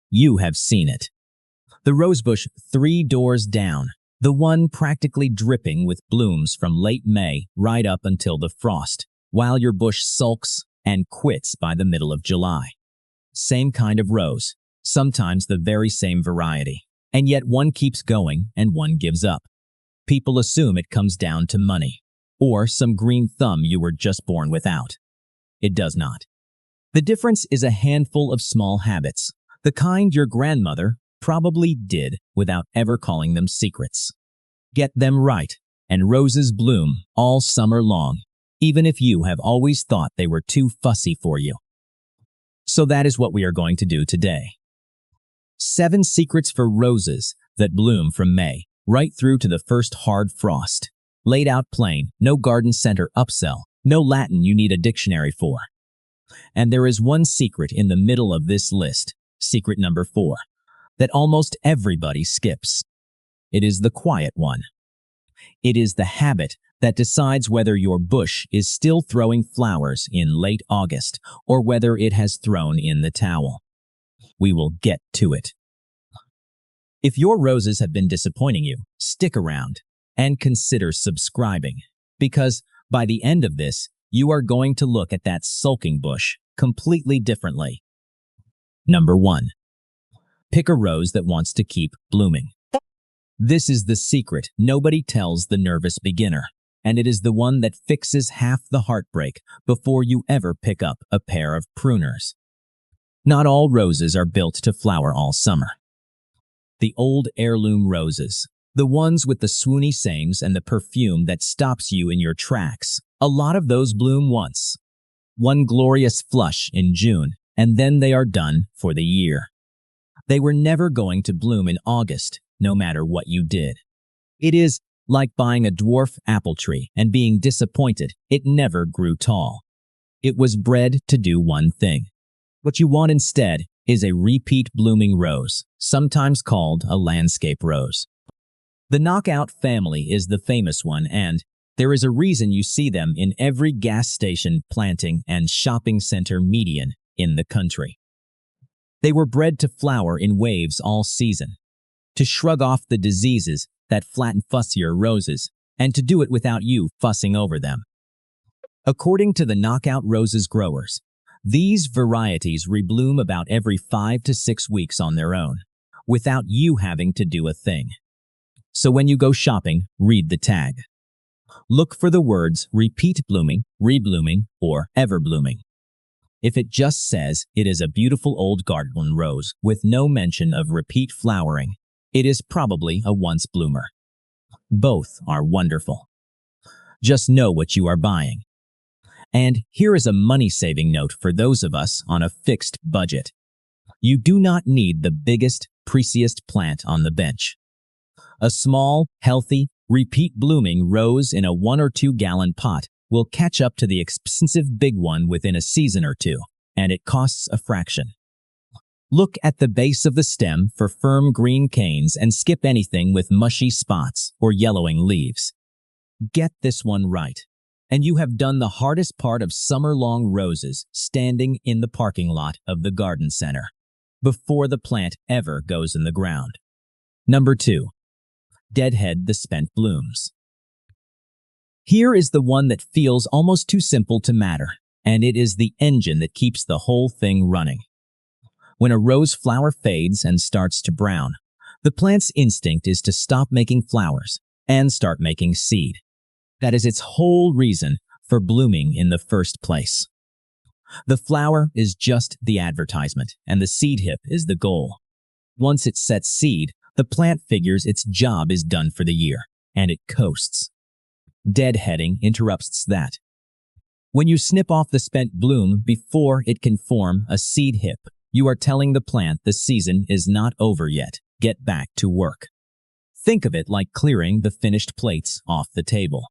You have seen it. The rosebush 3 doors down, the one practically dripping with blooms from late May right up until the frost, while your bush sulks and quits by the middle of July. Same kind of rose, sometimes the very same variety, and yet one keeps going and one gives up. People assume it comes down to money, or some green thumb you were just born without. It does not. The difference is a handful of small habits, the kind your grandmother probably did without ever calling them secrets. Get them right, and roses bloom all summer long, even if you have always thought they were too fussy for you. So that is what we are going to do today. 7 secrets for roses that bloom from May right through to the first hard frost. Laid out plain, no garden center upsell, no Latin you need a dictionary for. And there is one secret in the middle of this list, secret number 4, that almost everybody skips. It is the quiet one. It is the habit that decides whether your bush is still throwing flowers in late August or whether it has thrown in the towel. We will get to it. If your roses have been disappointing you, stick around and consider subscribing, because by the end of this, you are going to look at that sulking bush completely differently. Number 1. Pick a rose that wants to keep blooming. This is the secret nobody tells the nervous beginner, and it is the one that fixes half the heartbreak before you ever pick up a pair of pruners. Not all roses are built to flower all summer. The old heirloom roses, the ones with the swoony sames and the perfume that stops you in your tracks, a lot of those bloom once. One glorious flush in June, and then they are done for the year. They were never going to bloom in August, no matter what you did. It is like buying a dwarf apple tree and being disappointed it never grew tall. It was bred to do one thing. What you want instead is a repeat blooming rose, sometimes called a landscape rose. The knockout family is the famous one, and there is a reason you see them in every gas station, planting, and shopping center median in the country. They were bred to flower in waves all season, to shrug off the diseases that flatten fussier roses, and to do it without you fussing over them. According to the knockout roses growers, these varieties rebloom about every 5 to 6 weeks on their own, without you having to do a thing. So when you go shopping, read the tag. Look for the words repeat blooming, reblooming, or ever blooming. If it just says it is a beautiful old garden rose with no mention of repeat flowering, it is probably a once bloomer. Both are wonderful. Just know what you are buying. And here is a money-saving note for those of us on a fixed budget. You do not need the biggest, priciest plant on the bench. A small, healthy, repeat-blooming rose in a 1 or 2 gallon pot will catch up to the expensive big one within a season or two, and it costs a fraction. Look at the base of the stem for firm green canes and skip anything with mushy spots or yellowing leaves. Get this one right, and you have done the hardest part of summer-long roses standing in the parking lot of the garden center, before the plant ever goes in the ground. Number 2. Deadhead the spent blooms. Here is the one that feels almost too simple to matter, and it is the engine that keeps the whole thing running. When a rose flower fades and starts to brown, the plant's instinct is to stop making flowers and start making seed. That is its whole reason for blooming in the first place. The flower is just the advertisement, and the seed hip is the goal. Once it sets seed, the plant figures its job is done for the year, and it coasts. Deadheading interrupts that. When you snip off the spent bloom before it can form a seed hip, you are telling the plant the season is not over yet. Get back to work. Think of it like clearing the finished plates off the table.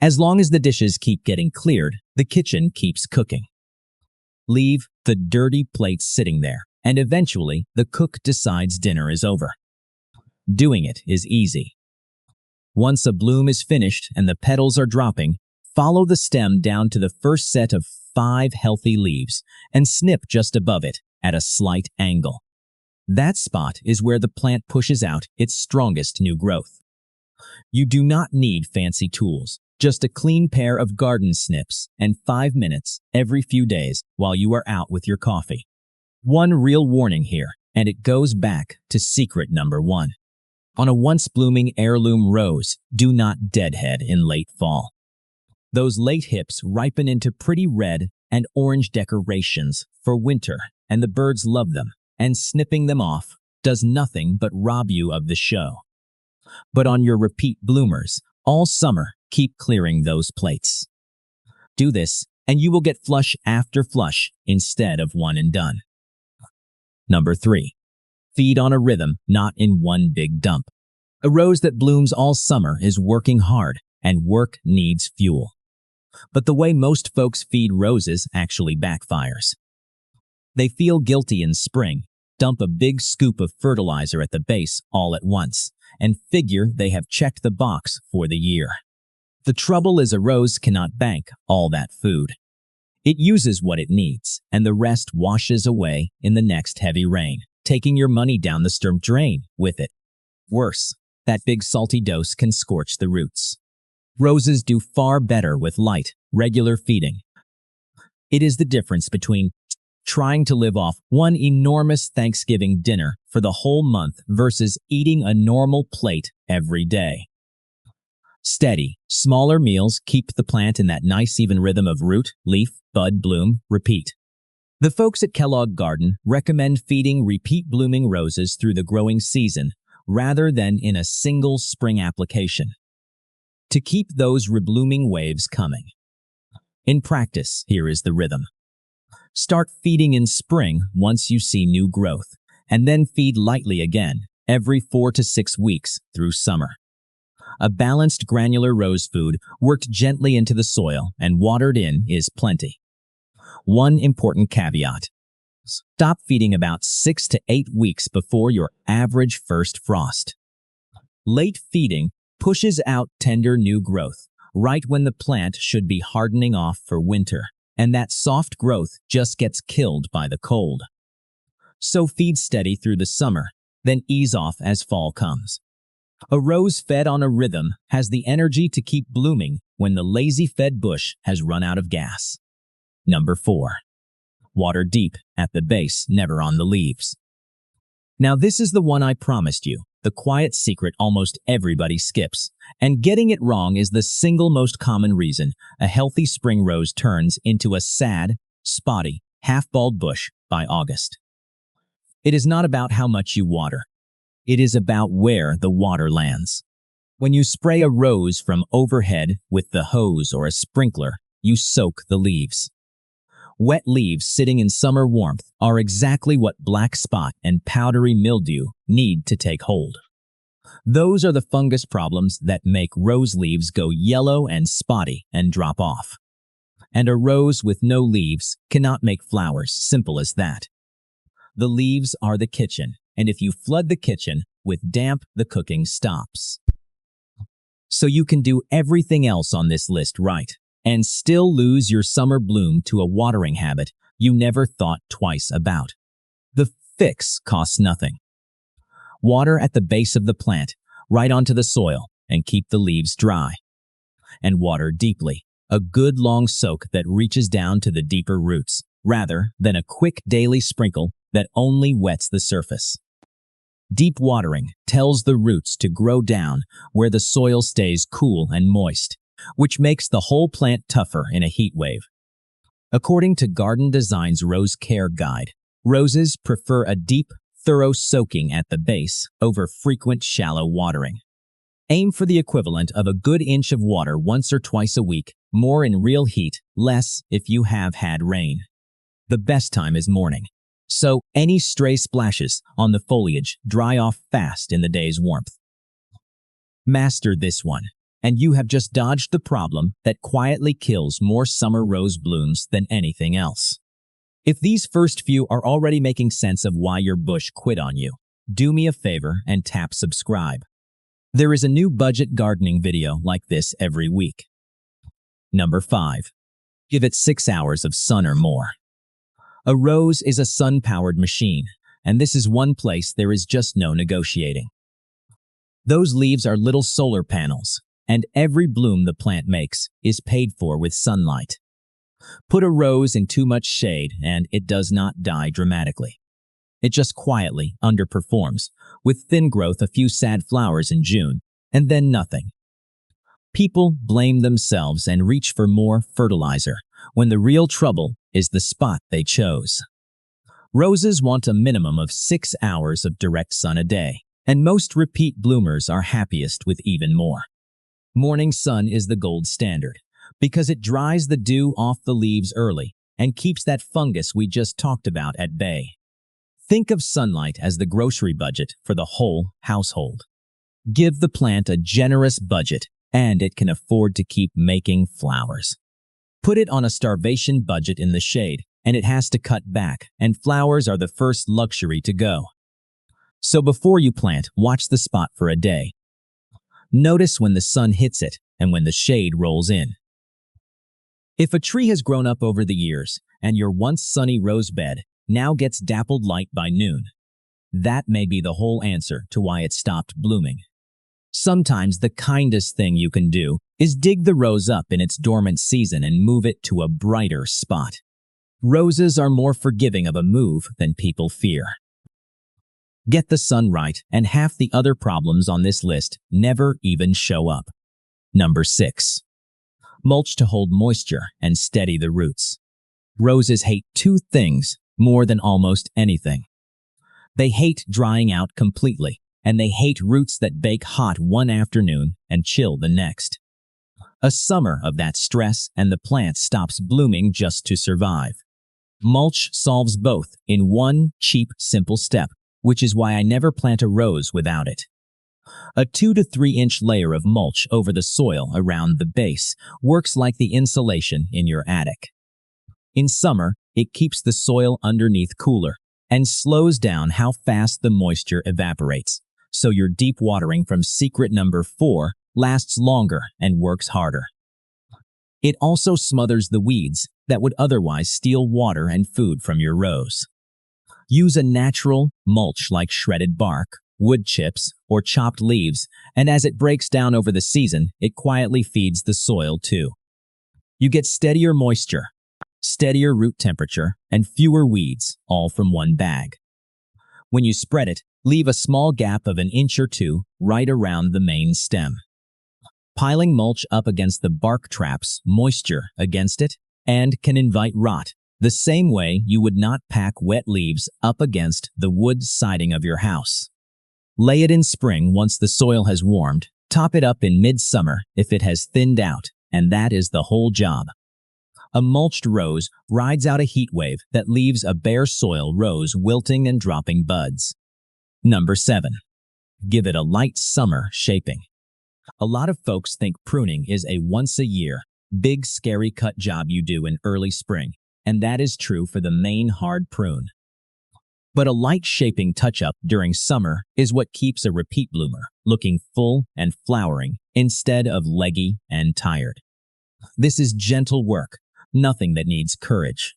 As long as the dishes keep getting cleared, the kitchen keeps cooking. Leave the dirty plates sitting there, and eventually the cook decides dinner is over. Doing it is easy. Once a bloom is finished and the petals are dropping, follow the stem down to the first set of 5 healthy leaves and snip just above it at a slight angle. That spot is where the plant pushes out its strongest new growth. You do not need fancy tools, just a clean pair of garden snips and 5 minutes every few days while you are out with your coffee. One real warning here, and it goes back to secret number 1. On a once-blooming heirloom rose, do not deadhead in late fall. Those late hips ripen into pretty red and orange decorations for winter, and the birds love them, and snipping them off does nothing but rob you of the show. But on your repeat bloomers, all summer, keep clearing those plates. Do this, and you will get flush after flush instead of one and done. Number 3. Feed on a rhythm, not in one big dump. A rose that blooms all summer is working hard, and work needs fuel. But the way most folks feed roses actually backfires. They feel guilty in spring, dump a big scoop of fertilizer at the base all at once, and figure they have checked the box for the year. The trouble is a rose cannot bank all that food. It uses what it needs, and the rest washes away in the next heavy rain, taking your money down the storm drain with it. Worse, that big salty dose can scorch the roots. Roses do far better with light, regular feeding. It is the difference between trying to live off one enormous Thanksgiving dinner for the whole month versus eating a normal plate every day. Steady, smaller meals keep the plant in that nice even rhythm of root, leaf, bud, bloom, repeat. The folks at Kellogg Garden recommend feeding repeat blooming roses through the growing season rather than in a single spring application, to keep those reblooming waves coming. In practice, here is the rhythm. Start feeding in spring once you see new growth, and then feed lightly again every 4 to 6 weeks through summer. A balanced granular rose food worked gently into the soil and watered in is plenty. One important caveat. Stop feeding about 6 to 8 weeks before your average first frost. Late feeding pushes out tender new growth, right when the plant should be hardening off for winter, and that soft growth just gets killed by the cold. So feed steady through the summer, then ease off as fall comes. A rose fed on a rhythm has the energy to keep blooming when the lazy-fed bush has run out of gas. Number 4. Water deep at the base, never on the leaves. Now this is the one I promised you, the quiet secret almost everybody skips, and getting it wrong is the single most common reason a healthy spring rose turns into a sad, spotty, half-bald bush by August. It is not about how much you water. It is about where the water lands. When you spray a rose from overhead with the hose or a sprinkler, you soak the leaves. Wet leaves sitting in summer warmth are exactly what black spot and powdery mildew need to take hold. Those are the fungus problems that make rose leaves go yellow and spotty and drop off. And a rose with no leaves cannot make flowers, simple as that. The leaves are the kitchen, and if you flood the kitchen with damp, the cooking stops. So you can do everything else on this list right, and still lose your summer bloom to a watering habit you never thought twice about. The fix costs nothing. Water at the base of the plant, right onto the soil, and keep the leaves dry. And water deeply, a good long soak that reaches down to the deeper roots, rather than a quick daily sprinkle that only wets the surface. Deep watering tells the roots to grow down where the soil stays cool and moist, which makes the whole plant tougher in a heat wave. According to Garden Design's Rose Care Guide, roses prefer a deep, thorough soaking at the base over frequent shallow watering. Aim for the equivalent of a good inch of water once or twice a week, more in real heat, less if you have had rain. The best time is morning, so any stray splashes on the foliage dry off fast in the day's warmth. Master this one, and you have just dodged the problem that quietly kills more summer rose blooms than anything else. If these first few are already making sense of why your bush quit on you, do me a favor and tap subscribe. There is a new budget gardening video like this every week. Number 5. Give it 6 hours of sun or more. A rose is a sun-powered machine, and this is one place there is just no negotiating. Those leaves are little solar panels, and every bloom the plant makes is paid for with sunlight. Put a rose in too much shade and it does not die dramatically. It just quietly underperforms, with thin growth, a few sad flowers in June, and then nothing. People blame themselves and reach for more fertilizer, when the real trouble is the spot they chose. Roses want a minimum of 6 hours of direct sun a day, and most repeat bloomers are happiest with even more. Morning sun is the gold standard, because it dries the dew off the leaves early and keeps that fungus we just talked about at bay. Think of sunlight as the grocery budget for the whole household. Give the plant a generous budget, and it can afford to keep making flowers. Put it on a starvation budget in the shade, and it has to cut back, and flowers are the first luxury to go. So before you plant, watch the spot for a day. Notice when the sun hits it and when the shade rolls in. If a tree has grown up over the years, and your once sunny rose bed now gets dappled light by noon, that may be the whole answer to why it stopped blooming. Sometimes the kindest thing you can do is dig the rose up in its dormant season and move it to a brighter spot. Roses are more forgiving of a move than people fear. Get the sun right, and half the other problems on this list never even show up. Number 6. Mulch to hold moisture and steady the roots. Roses hate two things more than almost anything. They hate drying out completely, and they hate roots that bake hot one afternoon and chill the next. A summer of that stress and the plant stops blooming just to survive. Mulch solves both in one cheap, simple step, which is why I never plant a rose without it. A 2 to 3 inch layer of mulch over the soil around the base works like the insulation in your attic. In summer, it keeps the soil underneath cooler and slows down how fast the moisture evaporates, so your deep watering from secret number 4 lasts longer and works harder. It also smothers the weeds that would otherwise steal water and food from your rose. Use a natural mulch like shredded bark, wood chips, or chopped leaves, and as it breaks down over the season, it quietly feeds the soil too. You get steadier moisture, steadier root temperature, and fewer weeds, all from one bag. When you spread it, leave a small gap of 1 inch or 2 right around the main stem. Piling mulch up against the bark traps moisture against it and can invite rot, the same way you would not pack wet leaves up against the wood siding of your house. Lay it in spring once the soil has warmed, top it up in midsummer if it has thinned out, and that is the whole job. A mulched rose rides out a heat wave that leaves a bare soil rose wilting and dropping buds. Number 7. Give it a light summer shaping. A lot of folks think pruning is a once-a-year, big scary cut job you do in early spring, and that is true for the main hard prune. But a light shaping touch-up during summer is what keeps a repeat bloomer looking full and flowering instead of leggy and tired. This is gentle work, nothing that needs courage.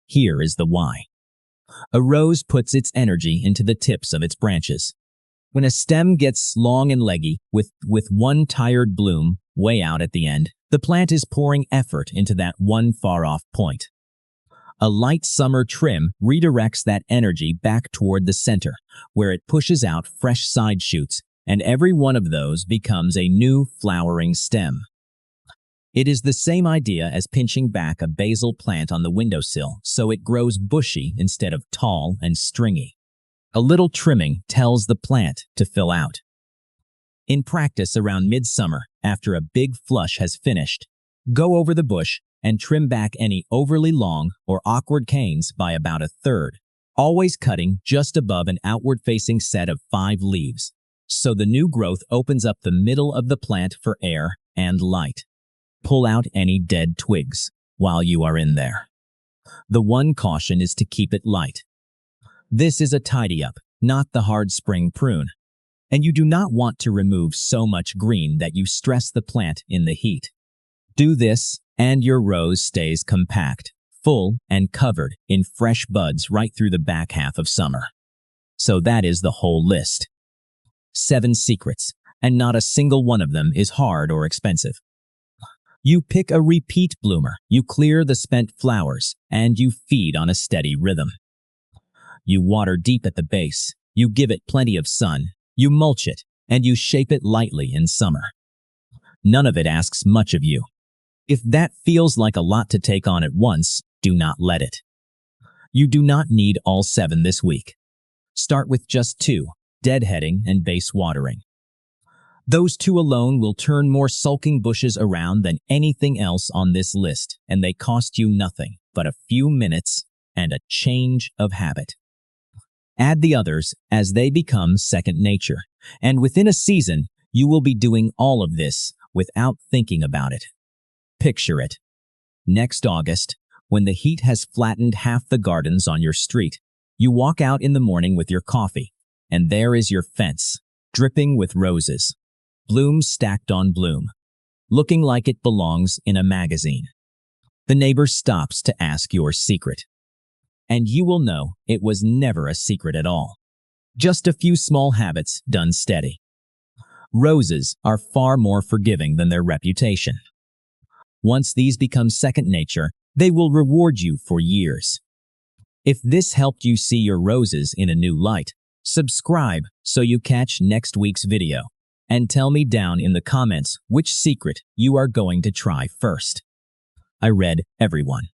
Here is the why. A rose puts its energy into the tips of its branches. When a stem gets long and leggy, with one tired bloom way out at the end, the plant is pouring effort into that one far-off point. A light summer trim redirects that energy back toward the center, where it pushes out fresh side shoots, and every one of those becomes a new flowering stem. It is the same idea as pinching back a basil plant on the windowsill so it grows bushy instead of tall and stringy. A little trimming tells the plant to fill out. In practice around midsummer, after a big flush has finished, go over the bush and trim back any overly long or awkward canes by about 1/3, always cutting just above an outward-facing set of 5 leaves, so the new growth opens up the middle of the plant for air and light. Pull out any dead twigs while you are in there. The one caution is to keep it light. This is a tidy-up, not the hard spring prune, and you do not want to remove so much green that you stress the plant in the heat. Do this, and your rose stays compact, full and covered in fresh buds right through the back half of summer. So that is the whole list. 7 secrets, and not a single one of them is hard or expensive. You pick a repeat bloomer, you clear the spent flowers, and you feed on a steady rhythm. You water deep at the base, you give it plenty of sun, you mulch it, and you shape it lightly in summer. None of it asks much of you. If that feels like a lot to take on at once, do not let it. You do not need all 7 this week. Start with just 2, deadheading and base watering. Those 2 alone will turn more sulking bushes around than anything else on this list, and they cost you nothing but a few minutes and a change of habit. Add the others as they become second nature, and within a season, you will be doing all of this without thinking about it. Picture it. Next August, when the heat has flattened half the gardens on your street, you walk out in the morning with your coffee, and there is your fence, dripping with roses, blooms stacked on bloom, looking like it belongs in a magazine. The neighbor stops to ask your secret, and you will know it was never a secret at all. Just a few small habits done steady. Roses are far more forgiving than their reputation. Once these become second nature, they will reward you for years. If this helped you see your roses in a new light, subscribe so you catch next week's video, and tell me down in the comments which secret you are going to try first. I read everyone.